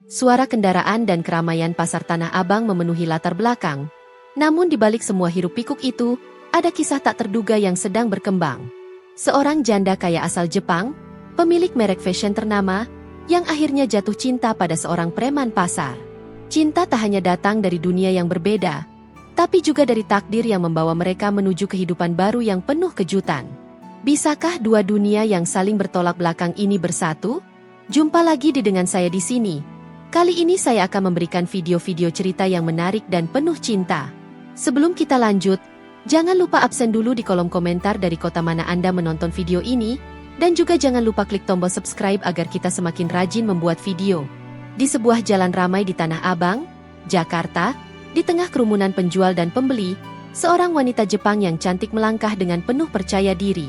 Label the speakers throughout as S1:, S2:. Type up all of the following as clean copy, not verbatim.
S1: Suara kendaraan dan keramaian pasar Tanah Abang memenuhi latar belakang. Namun di balik semua hiruk-pikuk itu, ada kisah tak terduga yang sedang berkembang. Seorang janda kaya asal Jepang, pemilik merek fashion ternama, yang akhirnya jatuh cinta pada seorang preman pasar. Cinta tak hanya datang dari dunia yang berbeda, tapi juga dari takdir yang membawa mereka menuju kehidupan baru yang penuh kejutan. Bisakah dua dunia yang saling bertolak belakang ini bersatu? Jumpa lagi dengan saya di sini. Kali ini saya akan memberikan video-video cerita yang menarik dan penuh cinta. Sebelum kita lanjut, jangan lupa absen dulu di kolom komentar dari kota mana Anda menonton video ini, dan juga jangan lupa klik tombol subscribe agar kita semakin rajin membuat video. Di sebuah jalan ramai di Tanah Abang, Jakarta, di tengah kerumunan penjual dan pembeli, seorang wanita Jepang yang cantik melangkah dengan penuh percaya diri.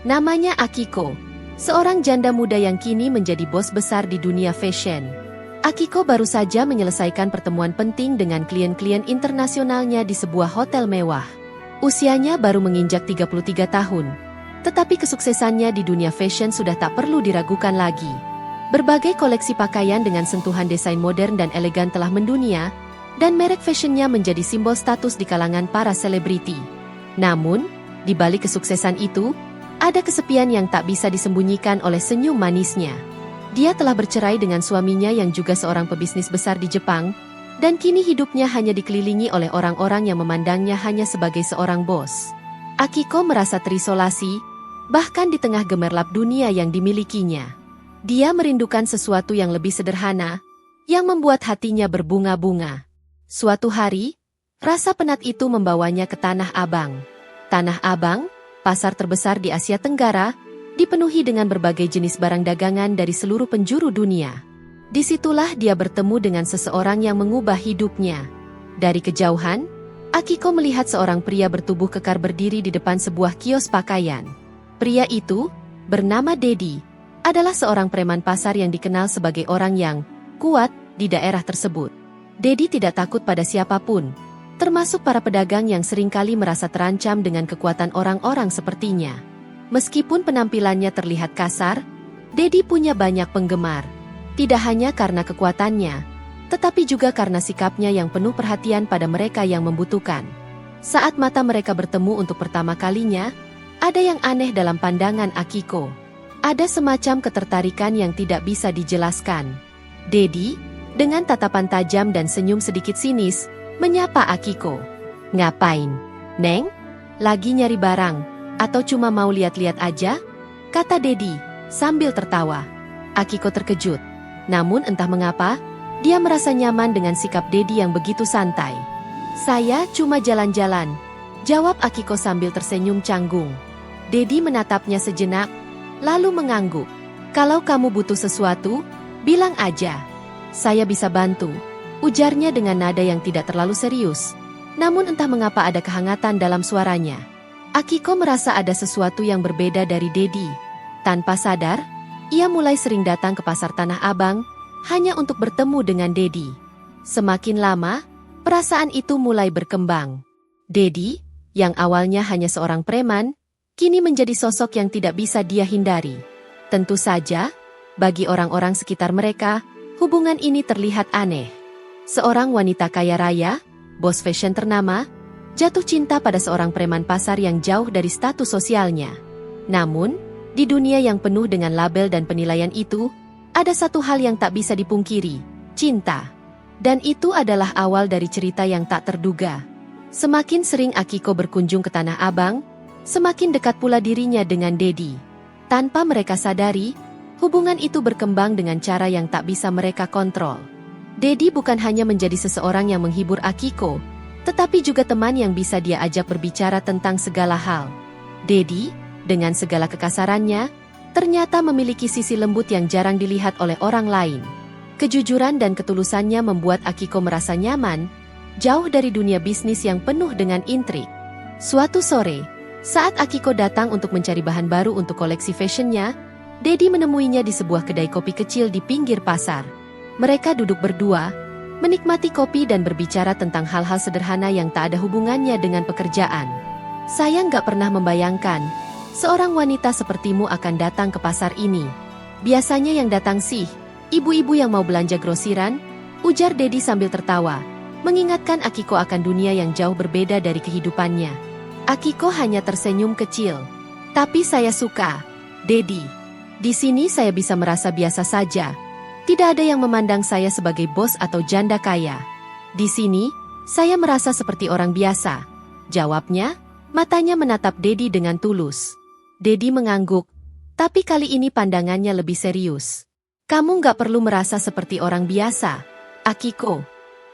S1: Namanya Akiko, seorang janda muda yang kini menjadi bos besar di dunia fashion. Akiko baru saja menyelesaikan pertemuan penting dengan klien-klien internasionalnya di sebuah hotel mewah. Usianya baru menginjak 33 tahun. Tetapi kesuksesannya di dunia fashion sudah tak perlu diragukan lagi. Berbagai koleksi pakaian dengan sentuhan desain modern dan elegan telah mendunia, dan merek fashionnya menjadi simbol status di kalangan para selebriti. Namun, di balik kesuksesan itu, ada kesepian yang tak bisa disembunyikan oleh senyum manisnya. Dia telah bercerai dengan suaminya yang juga seorang pebisnis besar di Jepang, dan kini hidupnya hanya dikelilingi oleh orang-orang yang memandangnya hanya sebagai seorang bos. Akiko merasa terisolasi, bahkan di tengah gemerlap dunia yang dimilikinya. Dia merindukan sesuatu yang lebih sederhana, yang membuat hatinya berbunga-bunga. Suatu hari, rasa penat itu membawanya ke Tanah Abang. Tanah Abang, pasar terbesar di Asia Tenggara, dipenuhi dengan berbagai jenis barang dagangan dari seluruh penjuru dunia. Disitulah dia bertemu dengan seseorang yang mengubah hidupnya. Dari kejauhan, Akiko melihat seorang pria bertubuh kekar berdiri di depan sebuah kios pakaian. Pria itu, bernama Dedi, adalah seorang preman pasar yang dikenal sebagai orang yang kuat di daerah tersebut. Dedi tidak takut pada siapapun, termasuk para pedagang yang seringkali merasa terancam dengan kekuatan orang-orang sepertinya. Meskipun penampilannya terlihat kasar, Dedi punya banyak penggemar. Tidak hanya karena kekuatannya, tetapi juga karena sikapnya yang penuh perhatian pada mereka yang membutuhkan. Saat mata mereka bertemu untuk pertama kalinya, ada yang aneh dalam pandangan Akiko. Ada semacam ketertarikan yang tidak bisa dijelaskan. Dedi, dengan tatapan tajam dan senyum sedikit sinis, menyapa Akiko. "Ngapain, Neng? Lagi nyari barang? Atau cuma mau lihat-lihat aja?" kata Dedi, sambil tertawa. Akiko terkejut. Namun entah mengapa, dia merasa nyaman dengan sikap Dedi yang begitu santai. "Saya cuma jalan-jalan," jawab Akiko sambil tersenyum canggung. Dedi menatapnya sejenak, lalu mengangguk. "Kalau kamu butuh sesuatu, bilang aja. Saya bisa bantu," ujarnya dengan nada yang tidak terlalu serius. Namun entah mengapa ada kehangatan dalam suaranya. Akiko merasa ada sesuatu yang berbeda dari Dedi. Tanpa sadar, ia mulai sering datang ke pasar Tanah Abang, hanya untuk bertemu dengan Dedi. Semakin lama, perasaan itu mulai berkembang. Dedi, yang awalnya hanya seorang preman, kini menjadi sosok yang tidak bisa dia hindari. Tentu saja, bagi orang-orang sekitar mereka, hubungan ini terlihat aneh. Seorang wanita kaya raya, bos fashion ternama, jatuh cinta pada seorang preman pasar yang jauh dari status sosialnya. Namun, di dunia yang penuh dengan label dan penilaian itu, ada satu hal yang tak bisa dipungkiri, cinta. Dan itu adalah awal dari cerita yang tak terduga. Semakin sering Akiko berkunjung ke Tanah Abang, semakin dekat pula dirinya dengan Dedi. Tanpa mereka sadari, hubungan itu berkembang dengan cara yang tak bisa mereka kontrol. Dedi bukan hanya menjadi seseorang yang menghibur Akiko, tetapi juga teman yang bisa dia ajak berbicara tentang segala hal. Dedi, dengan segala kekasarannya, ternyata memiliki sisi lembut yang jarang dilihat oleh orang lain. Kejujuran dan ketulusannya membuat Akiko merasa nyaman, jauh dari dunia bisnis yang penuh dengan intrik. Suatu sore, saat Akiko datang untuk mencari bahan baru untuk koleksi fashionnya, Dedi menemuinya di sebuah kedai kopi kecil di pinggir pasar. Mereka duduk berdua, menikmati kopi dan berbicara tentang hal-hal sederhana yang tak ada hubungannya dengan pekerjaan. "Saya nggak pernah membayangkan, seorang wanita sepertimu akan datang ke pasar ini. Biasanya yang datang sih, Ibu-ibu yang mau belanja grosiran, ujar Dedi sambil tertawa, mengingatkan Akiko akan dunia yang jauh berbeda dari kehidupannya. Akiko hanya tersenyum kecil. Tapi saya suka, Dedi. Di sini saya bisa merasa biasa saja. Tidak ada yang memandang saya sebagai bos atau janda kaya. Di sini, saya merasa seperti orang biasa. Jawabnya, matanya menatap Dedi dengan tulus. Dedi mengangguk, tapi kali ini pandangannya lebih serius. Kamu nggak perlu merasa seperti orang biasa, Akiko.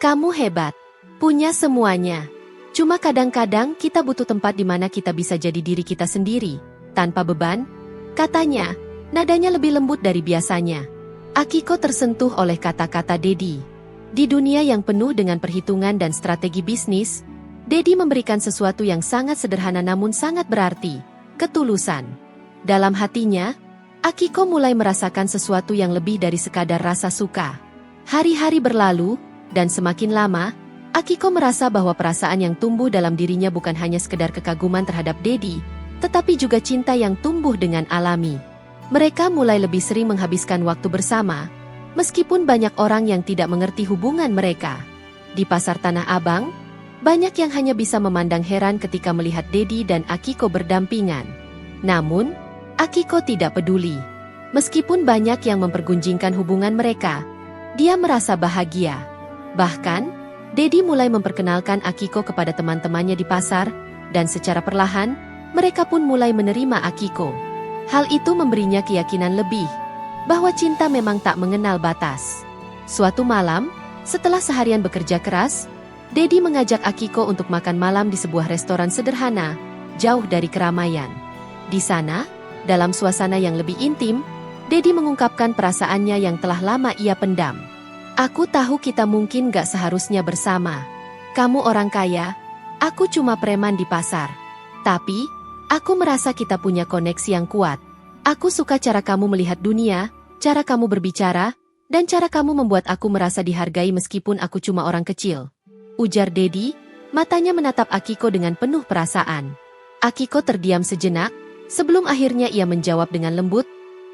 S1: Kamu hebat, punya semuanya. Cuma kadang-kadang kita butuh tempat di mana kita bisa jadi diri kita sendiri, tanpa beban, katanya, nadanya lebih lembut dari biasanya. Akiko tersentuh oleh kata-kata Dedi. Di dunia yang penuh dengan perhitungan dan strategi bisnis, Dedi memberikan sesuatu yang sangat sederhana namun sangat berarti, ketulusan. Dalam hatinya, Akiko mulai merasakan sesuatu yang lebih dari sekadar rasa suka. Hari-hari berlalu, dan semakin lama, Akiko merasa bahwa perasaan yang tumbuh dalam dirinya bukan hanya sekedar kekaguman terhadap Dedi, tetapi juga cinta yang tumbuh dengan alami. Mereka mulai lebih sering menghabiskan waktu bersama, meskipun banyak orang yang tidak mengerti hubungan mereka. Di pasar Tanah Abang, banyak yang hanya bisa memandang heran ketika melihat Dedi dan Akiko berdampingan. Namun, Akiko tidak peduli. Meskipun banyak yang mempergunjingkan hubungan mereka, dia merasa bahagia. Bahkan, Dedi mulai memperkenalkan Akiko kepada teman-temannya di pasar, dan secara perlahan, mereka pun mulai menerima Akiko. Hal itu memberinya keyakinan lebih bahwa cinta memang tak mengenal batas. Suatu malam, setelah seharian bekerja keras, Dedi mengajak Akiko untuk makan malam di sebuah restoran sederhana, jauh dari keramaian. Di sana, dalam suasana yang lebih intim, Dedi mengungkapkan perasaannya yang telah lama ia pendam. Aku tahu kita mungkin gak seharusnya bersama. Kamu orang kaya, aku cuma preman di pasar. Tapi, aku merasa kita punya koneksi yang kuat. Aku suka cara kamu melihat dunia, cara kamu berbicara, dan cara kamu membuat aku merasa dihargai meskipun aku cuma orang kecil. Ujar Dedi, matanya menatap Akiko dengan penuh perasaan. Akiko terdiam sejenak, sebelum akhirnya ia menjawab dengan lembut,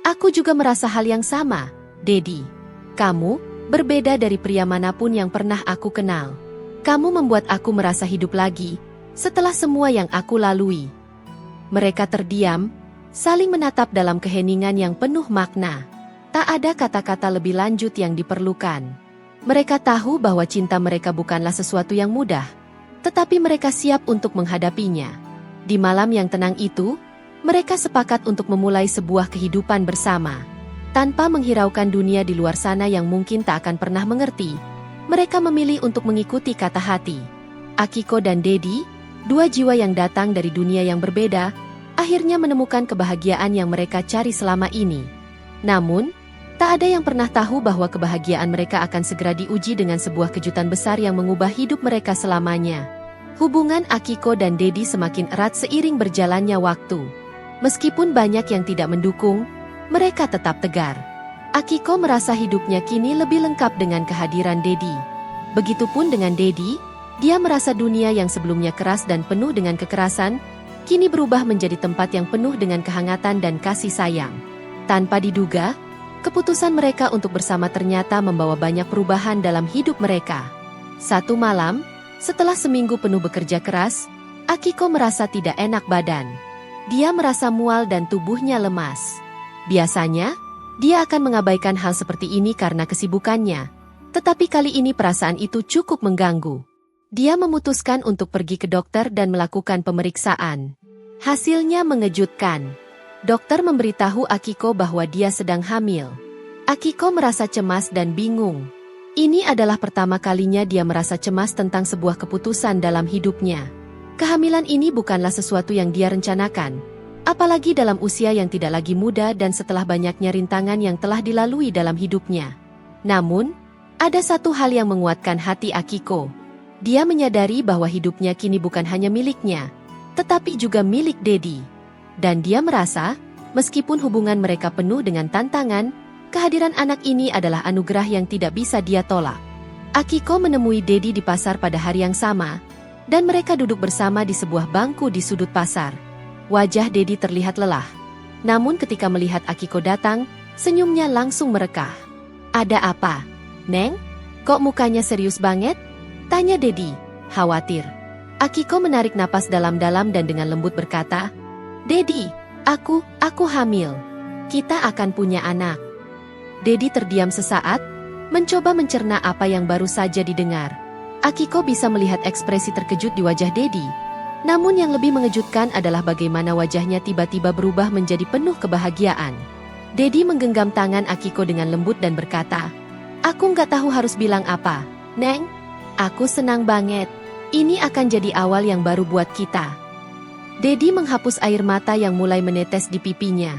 S1: aku juga merasa hal yang sama, Dedi. Kamu berbeda dari pria manapun yang pernah aku kenal. Kamu membuat aku merasa hidup lagi, setelah semua yang aku lalui. Mereka terdiam, saling menatap dalam keheningan yang penuh makna. Tak ada kata-kata lebih lanjut yang diperlukan. Mereka tahu bahwa cinta mereka bukanlah sesuatu yang mudah, tetapi mereka siap untuk menghadapinya. Di malam yang tenang itu, mereka sepakat untuk memulai sebuah kehidupan bersama. Tanpa menghiraukan dunia di luar sana yang mungkin tak akan pernah mengerti, mereka memilih untuk mengikuti kata hati. Akiko dan Dedi, dua jiwa yang datang dari dunia yang berbeda, akhirnya menemukan kebahagiaan yang mereka cari selama ini. Namun, tak ada yang pernah tahu bahwa kebahagiaan mereka akan segera diuji dengan sebuah kejutan besar yang mengubah hidup mereka selamanya. Hubungan Akiko dan Dedi semakin erat seiring berjalannya waktu. Meskipun banyak yang tidak mendukung, mereka tetap tegar. Akiko merasa hidupnya kini lebih lengkap dengan kehadiran Dedi. Begitupun dengan Dedi, dia merasa dunia yang sebelumnya keras dan penuh dengan kekerasan, kini berubah menjadi tempat yang penuh dengan kehangatan dan kasih sayang. Tanpa diduga, keputusan mereka untuk bersama ternyata membawa banyak perubahan dalam hidup mereka. Satu malam, setelah seminggu penuh bekerja keras, Akiko merasa tidak enak badan. Dia merasa mual dan tubuhnya lemas. Biasanya, dia akan mengabaikan hal seperti ini karena kesibukannya. Tetapi kali ini perasaan itu cukup mengganggu. Dia memutuskan untuk pergi ke dokter dan melakukan pemeriksaan. Hasilnya mengejutkan. Dokter memberitahu Akiko bahwa dia sedang hamil. Akiko merasa cemas dan bingung. Ini adalah pertama kalinya dia merasa cemas tentang sebuah keputusan dalam hidupnya. Kehamilan ini bukanlah sesuatu yang dia rencanakan, apalagi dalam usia yang tidak lagi muda dan setelah banyaknya rintangan yang telah dilalui dalam hidupnya. Namun, ada satu hal yang menguatkan hati Akiko. Dia menyadari bahwa hidupnya kini bukan hanya miliknya, tetapi juga milik Dedi. Dan dia merasa, meskipun hubungan mereka penuh dengan tantangan, kehadiran anak ini adalah anugerah yang tidak bisa dia tolak. Akiko menemui Dedi di pasar pada hari yang sama, dan mereka duduk bersama di sebuah bangku di sudut pasar. Wajah Dedi terlihat lelah. Namun ketika melihat Akiko datang, senyumnya langsung merekah. Ada apa, Neng? Kok mukanya serius banget? Tanya Dedi, khawatir. Akiko menarik napas dalam-dalam dan dengan lembut berkata, Dedi, aku hamil. Kita akan punya anak. Dedi terdiam sesaat, mencoba mencerna apa yang baru saja didengar. Akiko bisa melihat ekspresi terkejut di wajah Dedi. Namun yang lebih mengejutkan adalah bagaimana wajahnya tiba-tiba berubah menjadi penuh kebahagiaan. Dedi menggenggam tangan Akiko dengan lembut dan berkata, Aku nggak tahu harus bilang apa, Neng. Aku senang banget. Ini akan jadi awal yang baru buat kita. Dedi menghapus air mata yang mulai menetes di pipinya.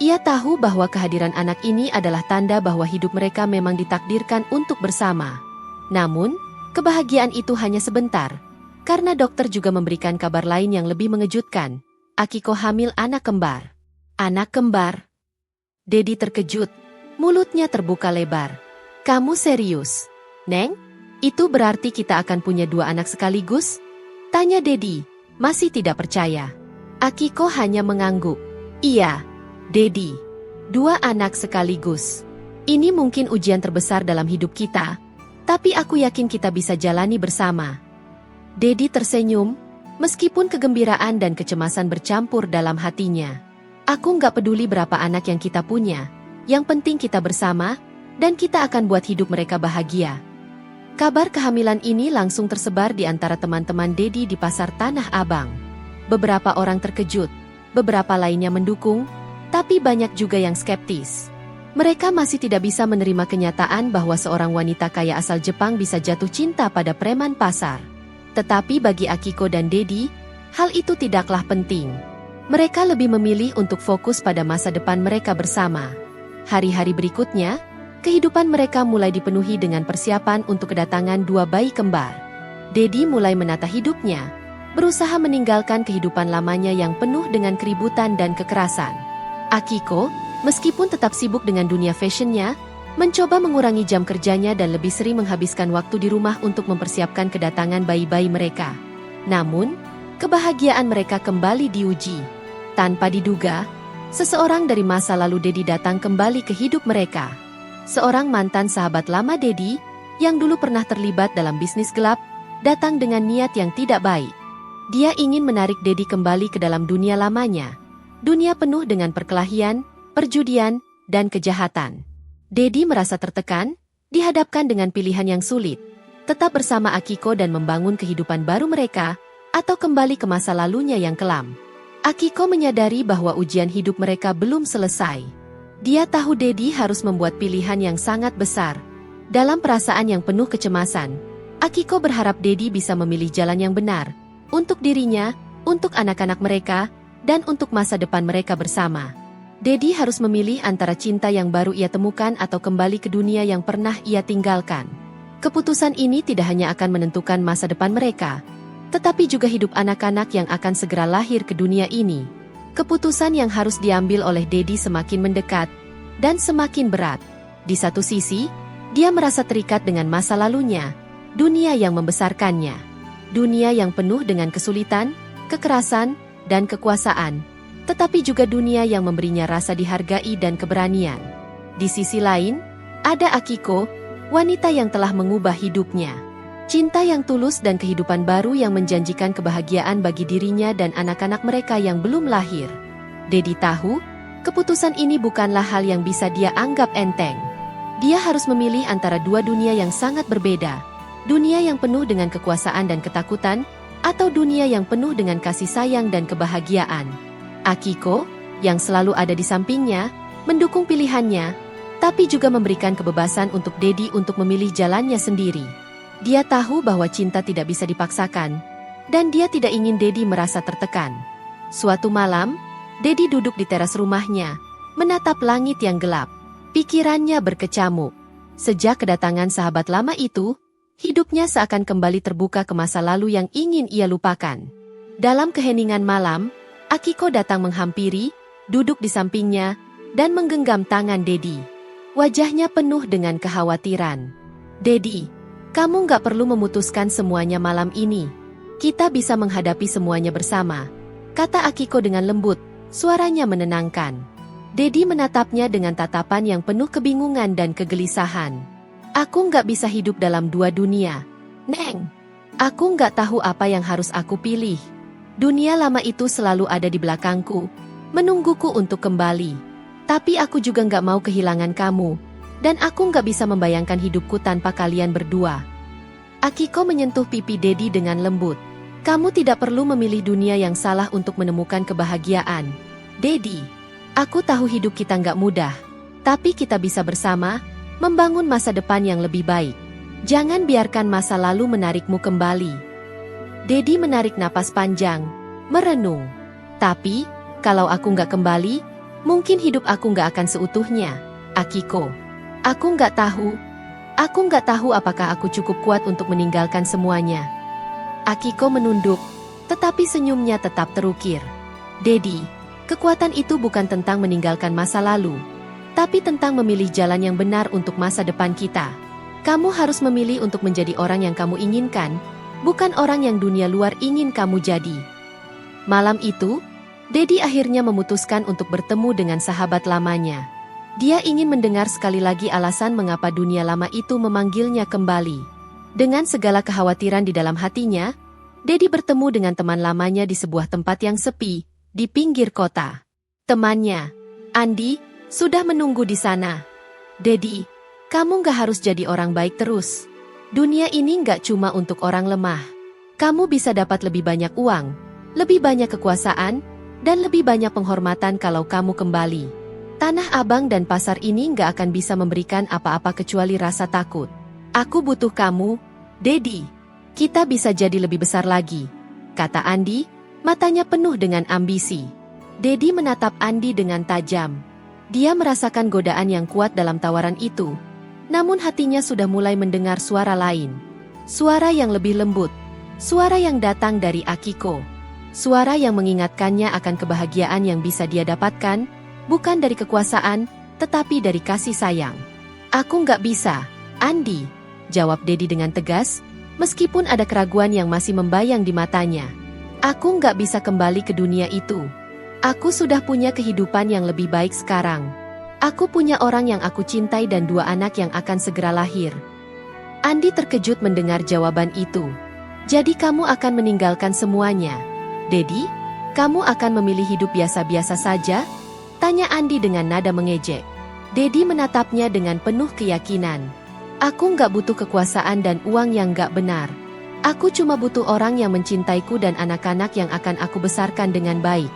S1: Ia tahu bahwa kehadiran anak ini adalah tanda bahwa hidup mereka memang ditakdirkan untuk bersama. Namun, kebahagiaan itu hanya sebentar, karena dokter juga memberikan kabar lain yang lebih mengejutkan. Akiko hamil anak kembar. Anak kembar? Dedi terkejut, mulutnya terbuka lebar. Kamu serius, Neng? Itu berarti kita akan punya 2 anak sekaligus? Tanya Dedi, masih tidak percaya. Akiko hanya mengangguk. Iya, Dedi. 2 anak sekaligus. Ini mungkin ujian terbesar dalam hidup kita, tapi aku yakin kita bisa jalani bersama. Dedi tersenyum, meskipun kegembiraan dan kecemasan bercampur dalam hatinya. Aku nggak peduli berapa anak yang kita punya, yang penting kita bersama, dan kita akan buat hidup mereka bahagia. Kabar kehamilan ini langsung tersebar di antara teman-teman Dedi di pasar Tanah Abang. Beberapa orang terkejut, beberapa lainnya mendukung, tapi banyak juga yang skeptis. Mereka masih tidak bisa menerima kenyataan bahwa seorang wanita kaya asal Jepang bisa jatuh cinta pada preman pasar. Tetapi bagi Akiko dan Dedi, hal itu tidaklah penting. Mereka lebih memilih untuk fokus pada masa depan mereka bersama. Hari-hari berikutnya, kehidupan mereka mulai dipenuhi dengan persiapan untuk kedatangan 2 bayi kembar. Dedi mulai menata hidupnya, berusaha meninggalkan kehidupan lamanya yang penuh dengan keributan dan kekerasan. Akiko, meskipun tetap sibuk dengan dunia fashionnya, mencoba mengurangi jam kerjanya dan lebih sering menghabiskan waktu di rumah untuk mempersiapkan kedatangan bayi-bayi mereka. Namun, kebahagiaan mereka kembali diuji. Tanpa diduga, seseorang dari masa lalu Dedi datang kembali ke hidup mereka. Seorang mantan sahabat lama Dedi, yang dulu pernah terlibat dalam bisnis gelap, datang dengan niat yang tidak baik. Dia ingin menarik Dedi kembali ke dalam dunia lamanya. Dunia penuh dengan perkelahian, perjudian, dan kejahatan. Dedi merasa tertekan, dihadapkan dengan pilihan yang sulit. Tetap bersama Akiko dan membangun kehidupan baru mereka, atau kembali ke masa lalunya yang kelam. Akiko menyadari bahwa ujian hidup mereka belum selesai. Dia tahu Dedi harus membuat pilihan yang sangat besar. Dalam perasaan yang penuh kecemasan, Akiko berharap Dedi bisa memilih jalan yang benar, untuk dirinya, untuk anak-anak mereka, dan untuk masa depan mereka bersama. Dedi harus memilih antara cinta yang baru ia temukan atau kembali ke dunia yang pernah ia tinggalkan. Keputusan ini tidak hanya akan menentukan masa depan mereka, tetapi juga hidup anak-anak yang akan segera lahir ke dunia ini. Keputusan yang harus diambil oleh Dedi semakin mendekat dan semakin berat. Di satu sisi, dia merasa terikat dengan masa lalunya, dunia yang membesarkannya. Dunia yang penuh dengan kesulitan, kekerasan, dan kekuasaan, tetapi juga dunia yang memberinya rasa dihargai dan keberanian. Di sisi lain, ada Akiko, wanita yang telah mengubah hidupnya. Cinta yang tulus dan kehidupan baru yang menjanjikan kebahagiaan bagi dirinya dan anak-anak mereka yang belum lahir. Dedi tahu, keputusan ini bukanlah hal yang bisa dia anggap enteng. Dia harus memilih antara 2 dunia yang sangat berbeda. Dunia yang penuh dengan kekuasaan dan ketakutan, atau dunia yang penuh dengan kasih sayang dan kebahagiaan. Akiko, yang selalu ada di sampingnya, mendukung pilihannya, tapi juga memberikan kebebasan untuk Dedi untuk memilih jalannya sendiri. Dia tahu bahwa cinta tidak bisa dipaksakan, dan dia tidak ingin Dedi merasa tertekan. Suatu malam, Dedi duduk di teras rumahnya, menatap langit yang gelap. Pikirannya berkecamuk. Sejak kedatangan sahabat lama itu, hidupnya seakan kembali terbuka ke masa lalu yang ingin ia lupakan. Dalam keheningan malam, Akiko datang menghampiri, duduk di sampingnya, dan menggenggam tangan Dedi. Wajahnya penuh dengan kekhawatiran. Dedi, kamu nggak perlu memutuskan semuanya malam ini. Kita bisa menghadapi semuanya bersama, kata Akiko dengan lembut, suaranya menenangkan. Dedi menatapnya dengan tatapan yang penuh kebingungan dan kegelisahan. Aku nggak bisa hidup dalam dua dunia, Neng. Aku nggak tahu apa yang harus aku pilih. Dunia lama itu selalu ada di belakangku, menungguku untuk kembali. Tapi aku juga nggak mau kehilangan kamu, dan aku nggak bisa membayangkan hidupku tanpa kalian berdua. Akiko menyentuh pipi Dedi dengan lembut. Kamu tidak perlu memilih dunia yang salah untuk menemukan kebahagiaan, Dedi. Aku tahu hidup kita nggak mudah, tapi kita bisa bersama, membangun masa depan yang lebih baik. Jangan biarkan masa lalu menarikmu kembali. Dedi menarik napas panjang, merenung. Tapi, kalau aku nggak kembali, mungkin hidup aku nggak akan seutuhnya, Akiko. Aku nggak tahu apakah aku cukup kuat untuk meninggalkan semuanya. Akiko menunduk, tetapi senyumnya tetap terukir. Dedi, kekuatan itu bukan tentang meninggalkan masa lalu, tapi tentang memilih jalan yang benar untuk masa depan kita. Kamu harus memilih untuk menjadi orang yang kamu inginkan, bukan orang yang dunia luar ingin kamu jadi. Malam itu, Dedi akhirnya memutuskan untuk bertemu dengan sahabat lamanya. Dia ingin mendengar sekali lagi alasan mengapa dunia lama itu memanggilnya kembali. Dengan segala kekhawatiran di dalam hatinya, Dedi bertemu dengan teman lamanya di sebuah tempat yang sepi, di pinggir kota. Temannya, Andi, sudah menunggu di sana. Dedi, kamu gak harus jadi orang baik terus. Dunia ini gak cuma untuk orang lemah. Kamu bisa dapat lebih banyak uang, lebih banyak kekuasaan, dan lebih banyak penghormatan kalau kamu kembali. Tanah Abang dan pasar ini gak akan bisa memberikan apa-apa kecuali rasa takut. Aku butuh kamu, Dedi. Kita bisa jadi lebih besar lagi, kata Andi, matanya penuh dengan ambisi. Dedi menatap Andi dengan tajam. Dia merasakan godaan yang kuat dalam tawaran itu. Namun hatinya sudah mulai mendengar suara lain. Suara yang lebih lembut. Suara yang datang dari Akiko. Suara yang mengingatkannya akan kebahagiaan yang bisa dia dapatkan, bukan dari kekuasaan, tetapi dari kasih sayang. Aku nggak bisa, Andi, jawab Dedi dengan tegas, meskipun ada keraguan yang masih membayang di matanya. Aku nggak bisa kembali ke dunia itu. Aku sudah punya kehidupan yang lebih baik sekarang. Aku punya orang yang aku cintai dan 2 anak yang akan segera lahir. Andi terkejut mendengar jawaban itu. Jadi kamu akan meninggalkan semuanya, Dedi? Kamu akan memilih hidup biasa-biasa saja? Tanya Andi dengan nada mengejek. Dedi menatapnya dengan penuh keyakinan. Aku nggak butuh kekuasaan dan uang yang nggak benar. Aku cuma butuh orang yang mencintaiku dan anak-anak yang akan aku besarkan dengan baik.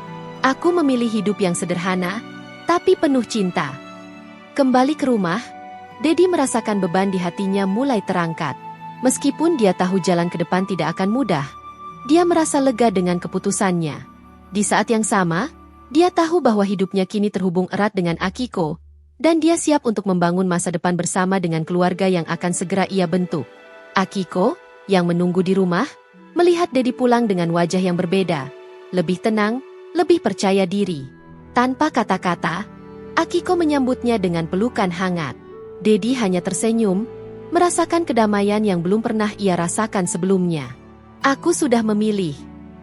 S1: Aku memilih hidup yang sederhana, tapi penuh cinta. Kembali ke rumah, Dedi merasakan beban di hatinya mulai terangkat. Meskipun dia tahu jalan ke depan tidak akan mudah, dia merasa lega dengan keputusannya. Di saat yang sama, dia tahu bahwa hidupnya kini terhubung erat dengan Akiko, dan dia siap untuk membangun masa depan bersama dengan keluarga yang akan segera ia bentuk. Akiko, yang menunggu di rumah, melihat Dedi pulang dengan wajah yang berbeda, lebih tenang, lebih percaya diri. Tanpa kata-kata, Akiko menyambutnya dengan pelukan hangat. Dedi hanya tersenyum, merasakan kedamaian yang belum pernah ia rasakan sebelumnya. Aku sudah memilih,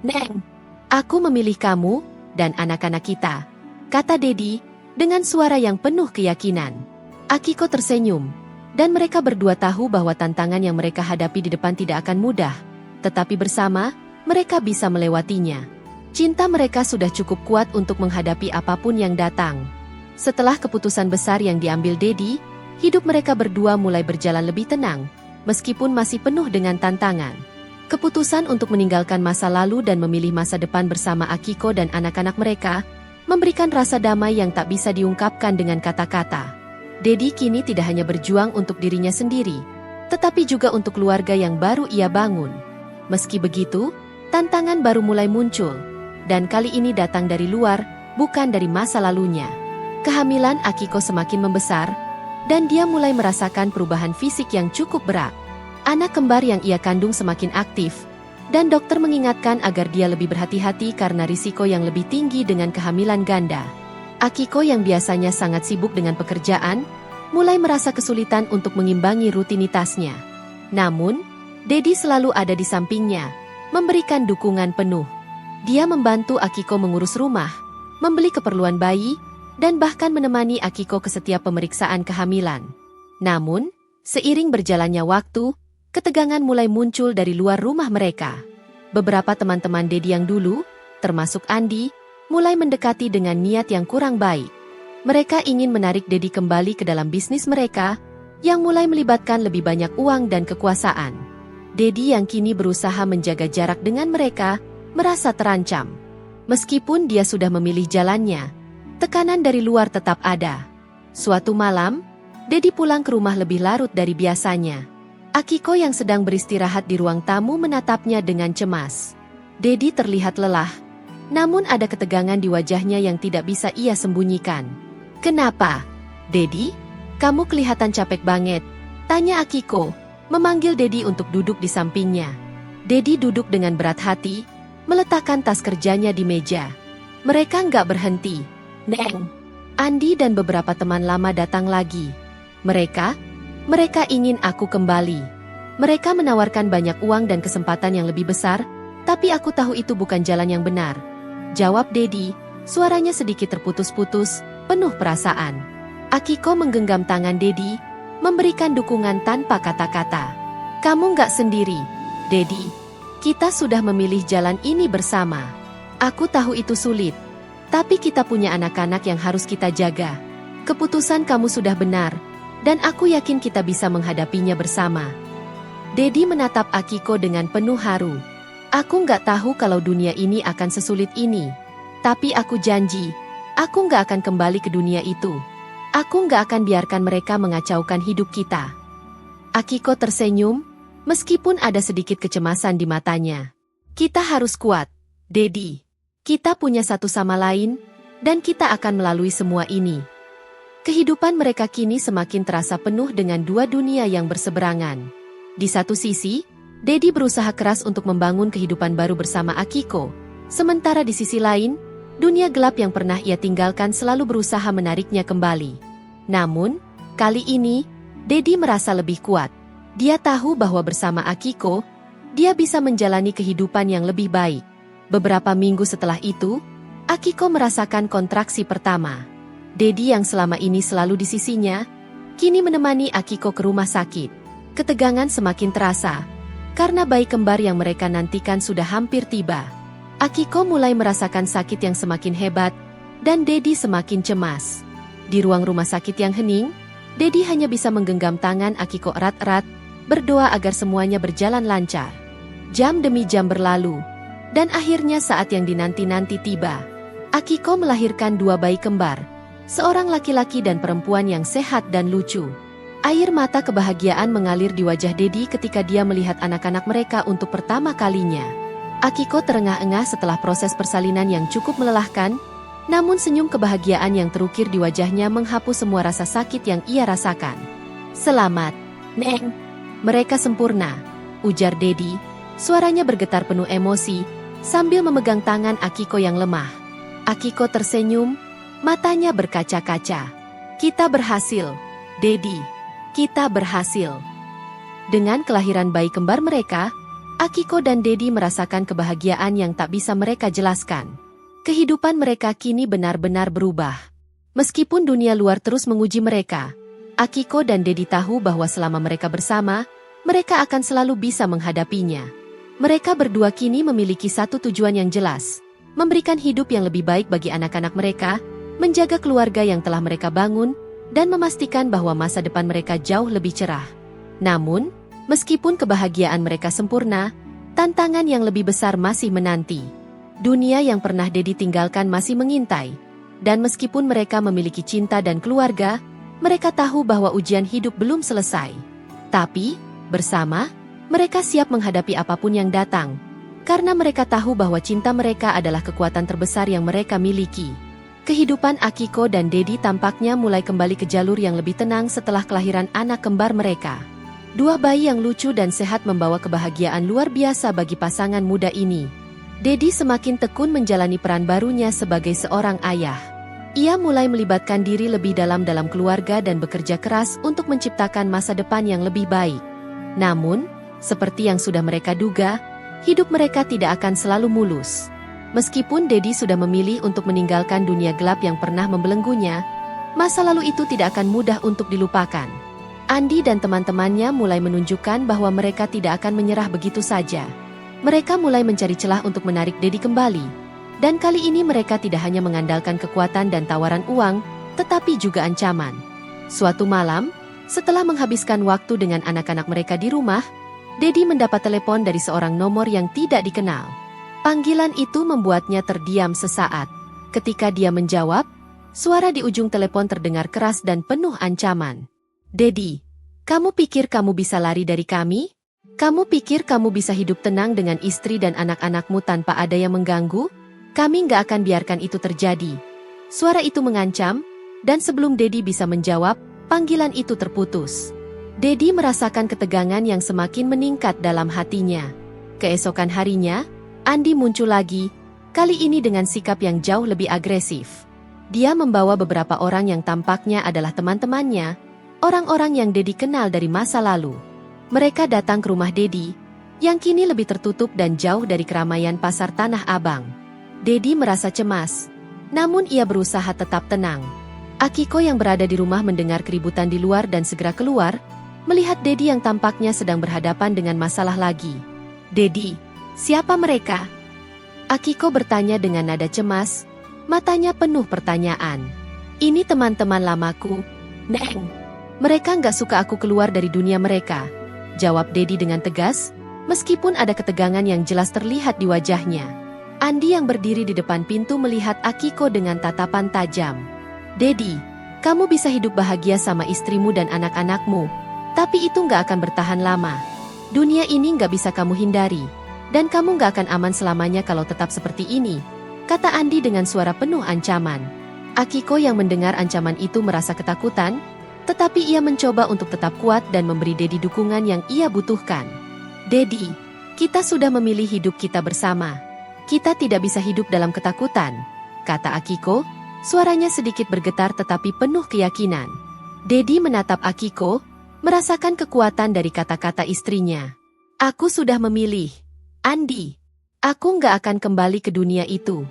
S1: Neng. Aku memilih kamu dan anak-anak kita, kata Dedi, dengan suara yang penuh keyakinan. Akiko tersenyum, dan mereka berdua tahu bahwa tantangan yang mereka hadapi di depan tidak akan mudah, tetapi bersama, mereka bisa melewatinya. Cinta mereka sudah cukup kuat untuk menghadapi apapun yang datang. Setelah keputusan besar yang diambil Dedi, hidup mereka berdua mulai berjalan lebih tenang, meskipun masih penuh dengan tantangan. Keputusan untuk meninggalkan masa lalu dan memilih masa depan bersama Akiko dan anak-anak mereka, memberikan rasa damai yang tak bisa diungkapkan dengan kata-kata. Dedi kini tidak hanya berjuang untuk dirinya sendiri, tetapi juga untuk keluarga yang baru ia bangun. Meski begitu, tantangan baru mulai muncul, dan kali ini datang dari luar, bukan dari masa lalunya. Kehamilan Akiko semakin membesar, dan dia mulai merasakan perubahan fisik yang cukup berat. Anak kembar yang ia kandung semakin aktif, dan dokter mengingatkan agar dia lebih berhati-hati karena risiko yang lebih tinggi dengan kehamilan ganda. Akiko yang biasanya sangat sibuk dengan pekerjaan, mulai merasa kesulitan untuk mengimbangi rutinitasnya. Namun, Dedi selalu ada di sampingnya, memberikan dukungan penuh. Dia membantu Akiko mengurus rumah, membeli keperluan bayi, dan bahkan menemani Akiko ke setiap pemeriksaan kehamilan. Namun, seiring berjalannya waktu, ketegangan mulai muncul dari luar rumah mereka. Beberapa teman-teman Dedi yang dulu, termasuk Andi, mulai mendekati dengan niat yang kurang baik. Mereka ingin menarik Dedi kembali ke dalam bisnis mereka, yang mulai melibatkan lebih banyak uang dan kekuasaan. Dedi yang kini berusaha menjaga jarak dengan mereka, merasa terancam. Meskipun dia sudah memilih jalannya, tekanan dari luar tetap ada. Suatu malam, Dedi pulang ke rumah lebih larut dari biasanya. Akiko yang sedang beristirahat di ruang tamu menatapnya dengan cemas. Dedi terlihat lelah, namun ada ketegangan di wajahnya yang tidak bisa ia sembunyikan. "Kenapa, Dedi? Kamu kelihatan capek banget," tanya Akiko, memanggil Dedi untuk duduk di sampingnya. Dedi duduk dengan berat hati, meletakkan tas kerjanya di meja. Mereka nggak berhenti. "Neng." Andi dan beberapa teman lama datang lagi. Mereka ingin aku kembali. Mereka menawarkan banyak uang dan kesempatan yang lebih besar, tapi aku tahu itu bukan jalan yang benar, jawab Dedi, suaranya sedikit terputus-putus, penuh perasaan. Akiko menggenggam tangan Dedi, memberikan dukungan tanpa kata-kata. "Kamu nggak sendiri, Dedi. Kita sudah memilih jalan ini bersama. Aku tahu itu sulit, tapi kita punya anak-anak yang harus kita jaga. Keputusan kamu sudah benar, dan aku yakin kita bisa menghadapinya bersama." Dedi menatap Akiko dengan penuh haru. "Aku nggak tahu kalau dunia ini akan sesulit ini. Tapi aku janji, aku nggak akan kembali ke dunia itu. Aku nggak akan biarkan mereka mengacaukan hidup kita." Akiko tersenyum, meskipun ada sedikit kecemasan di matanya. "Kita harus kuat, Dedi. Kita punya satu sama lain, dan kita akan melalui semua ini." Kehidupan mereka kini semakin terasa penuh dengan dua dunia yang berseberangan. Di satu sisi, Dedi berusaha keras untuk membangun kehidupan baru bersama Akiko. Sementara di sisi lain, dunia gelap yang pernah ia tinggalkan selalu berusaha menariknya kembali. Namun, kali ini, Dedi merasa lebih kuat. Dia tahu bahwa bersama Akiko, dia bisa menjalani kehidupan yang lebih baik. Beberapa minggu setelah itu, Akiko merasakan kontraksi pertama. Dedi yang selama ini selalu di sisinya, kini menemani Akiko ke rumah sakit. Ketegangan semakin terasa, karena bayi kembar yang mereka nantikan sudah hampir tiba. Akiko mulai merasakan sakit yang semakin hebat, dan Dedi semakin cemas. Di ruang rumah sakit yang hening, Dedi hanya bisa menggenggam tangan Akiko erat-erat, berdoa agar semuanya berjalan lancar. Jam demi jam berlalu, dan akhirnya saat yang dinanti-nanti tiba. Akiko melahirkan dua bayi kembar, seorang laki-laki dan perempuan yang sehat dan lucu. Air mata kebahagiaan mengalir di wajah Dedi ketika dia melihat anak-anak mereka untuk pertama kalinya. Akiko terengah-engah setelah proses persalinan yang cukup melelahkan, namun senyum kebahagiaan yang terukir di wajahnya menghapus semua rasa sakit yang ia rasakan. "Selamat, Neng. Mereka sempurna," ujar Dedi, suaranya bergetar penuh emosi, sambil memegang tangan Akiko yang lemah. Akiko tersenyum, matanya berkaca-kaca. "Kita berhasil, Dedi. Kita berhasil." Dengan kelahiran bayi kembar mereka, Akiko dan Dedi merasakan kebahagiaan yang tak bisa mereka jelaskan. Kehidupan mereka kini benar-benar berubah. Meskipun dunia luar terus menguji mereka, Akiko dan Dedi tahu bahwa selama mereka bersama, mereka akan selalu bisa menghadapinya. Mereka berdua kini memiliki satu tujuan yang jelas, memberikan hidup yang lebih baik bagi anak-anak mereka, menjaga keluarga yang telah mereka bangun, dan memastikan bahwa masa depan mereka jauh lebih cerah. Namun, meskipun kebahagiaan mereka sempurna, tantangan yang lebih besar masih menanti. Dunia yang pernah Dedi tinggalkan masih mengintai, dan meskipun mereka memiliki cinta dan keluarga, mereka tahu bahwa ujian hidup belum selesai. Tapi, bersama, mereka siap menghadapi apapun yang datang, karena mereka tahu bahwa cinta mereka adalah kekuatan terbesar yang mereka miliki. Kehidupan Akiko dan Dedi tampaknya mulai kembali ke jalur yang lebih tenang setelah kelahiran anak kembar mereka. Dua bayi yang lucu dan sehat membawa kebahagiaan luar biasa bagi pasangan muda ini. Dedi semakin tekun menjalani peran barunya sebagai seorang ayah. Ia mulai melibatkan diri lebih dalam keluarga dan bekerja keras untuk menciptakan masa depan yang lebih baik. Namun, seperti yang sudah mereka duga, hidup mereka tidak akan selalu mulus. Meskipun Dedi sudah memilih untuk meninggalkan dunia gelap yang pernah membelenggunya, masa lalu itu tidak akan mudah untuk dilupakan. Andi dan teman-temannya mulai menunjukkan bahwa mereka tidak akan menyerah begitu saja. Mereka mulai mencari celah untuk menarik Dedi kembali. Dan kali ini mereka tidak hanya mengandalkan kekuatan dan tawaran uang, tetapi juga ancaman. Suatu malam, setelah menghabiskan waktu dengan anak-anak mereka di rumah, Dedi mendapat telepon dari seorang nomor yang tidak dikenal. Panggilan itu membuatnya terdiam sesaat. Ketika dia menjawab, suara di ujung telepon terdengar keras dan penuh ancaman. Dedi, kamu pikir kamu bisa lari dari kami? Kamu pikir kamu bisa hidup tenang dengan istri dan anak-anakmu tanpa ada yang mengganggu? Kami nggak akan biarkan itu terjadi. Suara itu mengancam, dan sebelum Dedi bisa menjawab, panggilan itu terputus. Dedi merasakan ketegangan yang semakin meningkat dalam hatinya. Keesokan harinya, Andi muncul lagi, kali ini dengan sikap yang jauh lebih agresif. Dia membawa beberapa orang yang tampaknya adalah teman-temannya, orang-orang yang Dedi kenal dari masa lalu. Mereka datang ke rumah Dedi, yang kini lebih tertutup dan jauh dari keramaian pasar Tanah Abang. Dedi merasa cemas, namun ia berusaha tetap tenang. Akiko yang berada di rumah mendengar keributan di luar dan segera keluar, melihat Dedi yang tampaknya sedang berhadapan dengan masalah lagi. Dedi, siapa mereka? Akiko bertanya dengan nada cemas, matanya penuh pertanyaan. Ini teman-teman lamaku, Neng. Mereka nggak suka aku keluar dari dunia mereka, jawab Dedi dengan tegas, meskipun ada ketegangan yang jelas terlihat di wajahnya. Andi yang berdiri di depan pintu melihat Akiko dengan tatapan tajam. Dedi, kamu bisa hidup bahagia sama istrimu dan anak-anakmu, tapi itu nggak akan bertahan lama. Dunia ini nggak bisa kamu hindari, dan kamu nggak akan aman selamanya kalau tetap seperti ini, kata Andi dengan suara penuh ancaman. Akiko yang mendengar ancaman itu merasa ketakutan, tetapi ia mencoba untuk tetap kuat dan memberi Dedi dukungan yang ia butuhkan. Dedi, kita sudah memilih hidup kita bersama. Kita tidak bisa hidup dalam ketakutan, kata Akiko, suaranya sedikit bergetar tetapi penuh keyakinan. Dedi menatap Akiko, merasakan kekuatan dari kata-kata istrinya. Aku sudah memilih. Andi, aku nggak akan kembali ke dunia itu.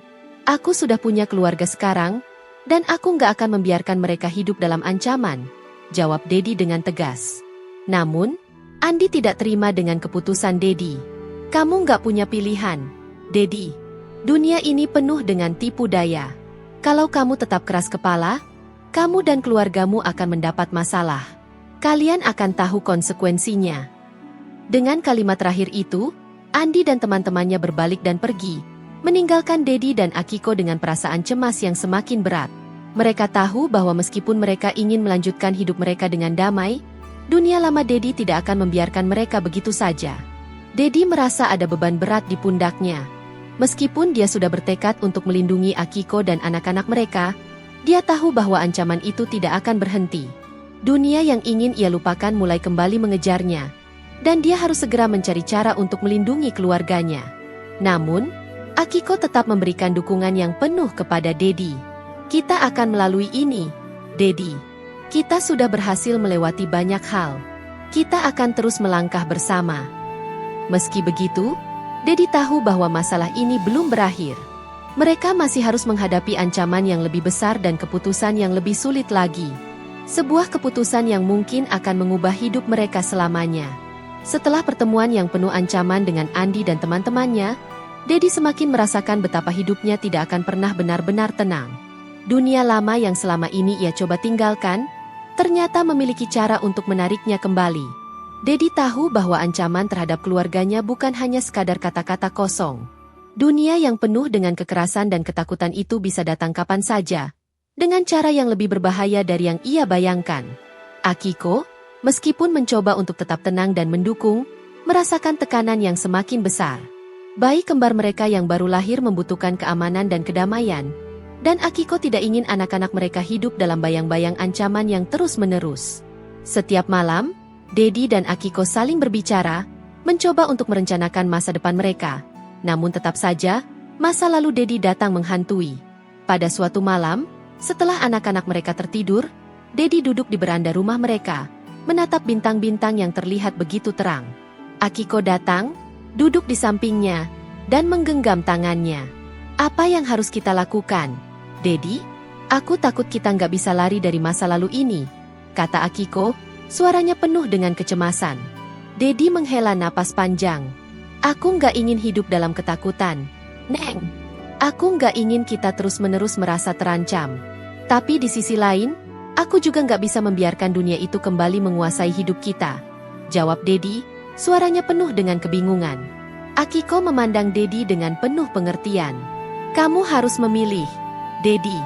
S1: Aku sudah punya keluarga sekarang, dan aku nggak akan membiarkan mereka hidup dalam ancaman, jawab Dedi dengan tegas. Namun, Andi tidak terima dengan keputusan Dedi. Kamu nggak punya pilihan, Dedi. Dunia ini penuh dengan tipu daya. Kalau kamu tetap keras kepala, kamu dan keluargamu akan mendapat masalah. Kalian akan tahu konsekuensinya. Dengan kalimat terakhir itu, Andi dan teman-temannya berbalik dan pergi, meninggalkan Dedi dan Akiko dengan perasaan cemas yang semakin berat. Mereka tahu bahwa meskipun mereka ingin melanjutkan hidup mereka dengan damai, dunia lama Dedi tidak akan membiarkan mereka begitu saja. Dedi merasa ada beban berat di pundaknya. Meskipun dia sudah bertekad untuk melindungi Akiko dan anak-anak mereka, dia tahu bahwa ancaman itu tidak akan berhenti. Dunia yang ingin ia lupakan mulai kembali mengejarnya, dan dia harus segera mencari cara untuk melindungi keluarganya. Namun, Akiko tetap memberikan dukungan yang penuh kepada Dedi. Kita akan melalui ini, Dedi. Kita sudah berhasil melewati banyak hal. Kita akan terus melangkah bersama. Meski begitu, Dedi tahu bahwa masalah ini belum berakhir. Mereka masih harus menghadapi ancaman yang lebih besar dan keputusan yang lebih sulit lagi. Sebuah keputusan yang mungkin akan mengubah hidup mereka selamanya. Setelah pertemuan yang penuh ancaman dengan Andi dan teman-temannya, Dedi semakin merasakan betapa hidupnya tidak akan pernah benar-benar tenang. Dunia lama yang selama ini ia coba tinggalkan, ternyata memiliki cara untuk menariknya kembali. Dedi tahu bahwa ancaman terhadap keluarganya bukan hanya sekadar kata-kata kosong. Dunia yang penuh dengan kekerasan dan ketakutan itu bisa datang kapan saja, dengan cara yang lebih berbahaya dari yang ia bayangkan. Akiko, meskipun mencoba untuk tetap tenang dan mendukung, merasakan tekanan yang semakin besar. Bayi kembar mereka yang baru lahir membutuhkan keamanan dan kedamaian, dan Akiko tidak ingin anak-anak mereka hidup dalam bayang-bayang ancaman yang terus-menerus. Setiap malam, Dedi dan Akiko saling berbicara, mencoba untuk merencanakan masa depan mereka. Namun tetap saja, masa lalu Dedi datang menghantui. Pada suatu malam, setelah anak-anak mereka tertidur, Dedi duduk di beranda rumah mereka, menatap bintang-bintang yang terlihat begitu terang. Akiko datang, duduk di sampingnya, dan menggenggam tangannya. Apa yang harus kita lakukan? Dedi, aku takut kita nggak bisa lari dari masa lalu ini, kata Akiko, suaranya penuh dengan kecemasan. Dedi menghela napas panjang. Aku nggak ingin hidup dalam ketakutan, Neng. Aku nggak ingin kita terus-menerus merasa terancam. Tapi di sisi lain, aku juga nggak bisa membiarkan dunia itu kembali menguasai hidup kita, jawab Dedi, suaranya penuh dengan kebingungan. Akiko memandang Dedi dengan penuh pengertian. Kamu harus memilih, Dedi.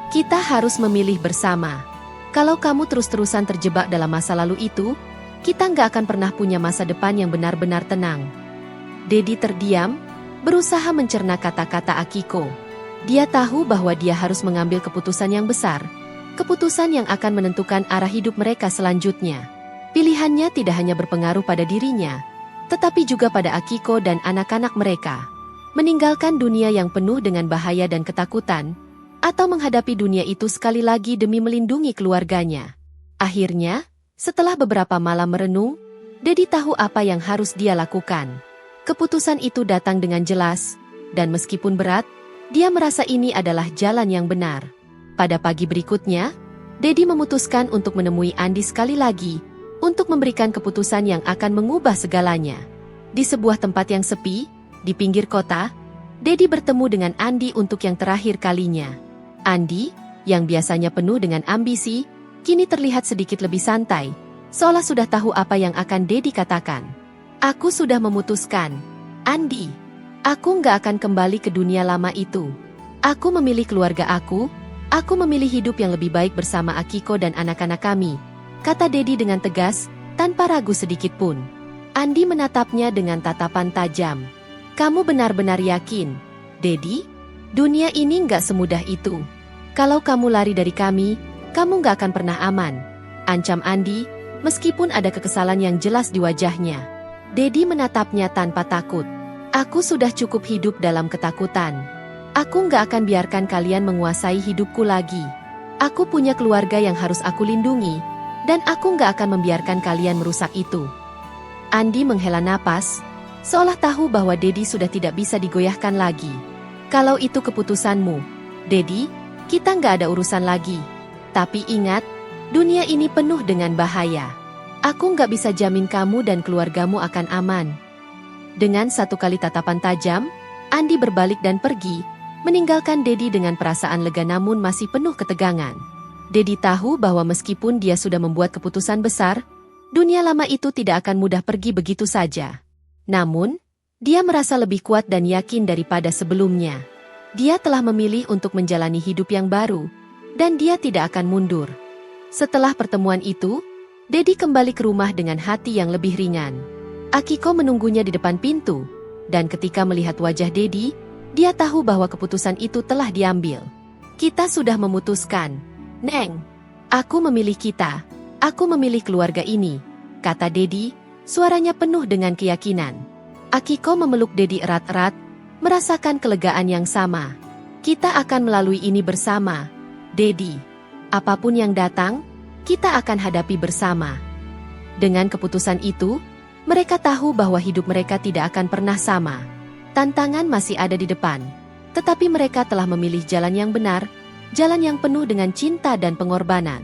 S1: Kita harus memilih bersama. Kalau kamu terus-terusan terjebak dalam masa lalu itu, kita nggak akan pernah punya masa depan yang benar-benar tenang. Dedi terdiam, berusaha mencerna kata-kata Akiko. Dia tahu bahwa dia harus mengambil keputusan yang besar, keputusan yang akan menentukan arah hidup mereka selanjutnya. Pilihannya tidak hanya berpengaruh pada dirinya, tetapi juga pada Akiko dan anak-anak mereka. Meninggalkan dunia yang penuh dengan bahaya dan ketakutan, atau menghadapi dunia itu sekali lagi demi melindungi keluarganya. Akhirnya, setelah beberapa malam merenung, Dedi tahu apa yang harus dia lakukan. Keputusan itu datang dengan jelas, dan meskipun berat, dia merasa ini adalah jalan yang benar. Pada pagi berikutnya, Dedi memutuskan untuk menemui Andi sekali lagi, untuk memberikan keputusan yang akan mengubah segalanya. Di sebuah tempat yang sepi, di pinggir kota, Dedi bertemu dengan Andi untuk yang terakhir kalinya. Andi, yang biasanya penuh dengan ambisi, kini terlihat sedikit lebih santai, seolah sudah tahu apa yang akan Dedi katakan. Aku sudah memutuskan, Andi. Aku nggak akan kembali ke dunia lama itu. Aku memilih keluarga aku memilih hidup yang lebih baik bersama Akiko dan anak-anak kami, kata Dedi dengan tegas, tanpa ragu sedikit pun. Andi menatapnya dengan tatapan tajam. Kamu benar-benar yakin, Dedi? Dunia ini nggak semudah itu. Kalau kamu lari dari kami, kamu nggak akan pernah aman, ancam Andi, meskipun ada kekesalan yang jelas di wajahnya. Dedi menatapnya tanpa takut. Aku sudah cukup hidup dalam ketakutan. Aku nggak akan biarkan kalian menguasai hidupku lagi. Aku punya keluarga yang harus aku lindungi, dan aku nggak akan membiarkan kalian merusak itu. Andi menghela napas, seolah tahu bahwa Dedi sudah tidak bisa digoyahkan lagi. Kalau itu keputusanmu, Dedi, kita nggak ada urusan lagi. Tapi ingat, dunia ini penuh dengan bahaya. Aku nggak bisa jamin kamu dan keluargamu akan aman. Dengan satu kali tatapan tajam, Andi berbalik dan pergi, meninggalkan Dedi dengan perasaan lega namun masih penuh ketegangan. Dedi tahu bahwa meskipun dia sudah membuat keputusan besar, dunia lama itu tidak akan mudah pergi begitu saja. Namun, dia merasa lebih kuat dan yakin daripada sebelumnya. Dia telah memilih untuk menjalani hidup yang baru, dan dia tidak akan mundur. Setelah pertemuan itu, Dedi kembali ke rumah dengan hati yang lebih ringan. Akiko menunggunya di depan pintu, dan ketika melihat wajah Dedi, dia tahu bahwa keputusan itu telah diambil. Kita sudah memutuskan, Neng. Aku memilih kita. Aku memilih keluarga ini, kata Dedi, suaranya penuh dengan keyakinan. Akiko memeluk Dedi erat-erat, merasakan kelegaan yang sama. Kita akan melalui ini bersama, Dedi. Apapun yang datang, kita akan hadapi bersama. Dengan keputusan itu, mereka tahu bahwa hidup mereka tidak akan pernah sama. Tantangan masih ada di depan, tetapi mereka telah memilih jalan yang benar, jalan yang penuh dengan cinta dan pengorbanan.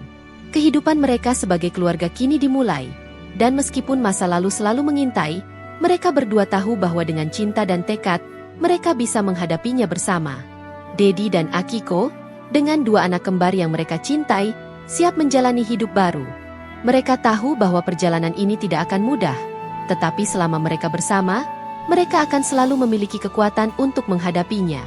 S1: Kehidupan mereka sebagai keluarga kini dimulai, dan meskipun masa lalu selalu mengintai, mereka berdua tahu bahwa dengan cinta dan tekad, mereka bisa menghadapinya bersama. Dedi dan Akiko, dengan dua anak kembar yang mereka cintai, siap menjalani hidup baru. Mereka tahu bahwa perjalanan ini tidak akan mudah, tetapi selama mereka bersama, mereka akan selalu memiliki kekuatan untuk menghadapinya.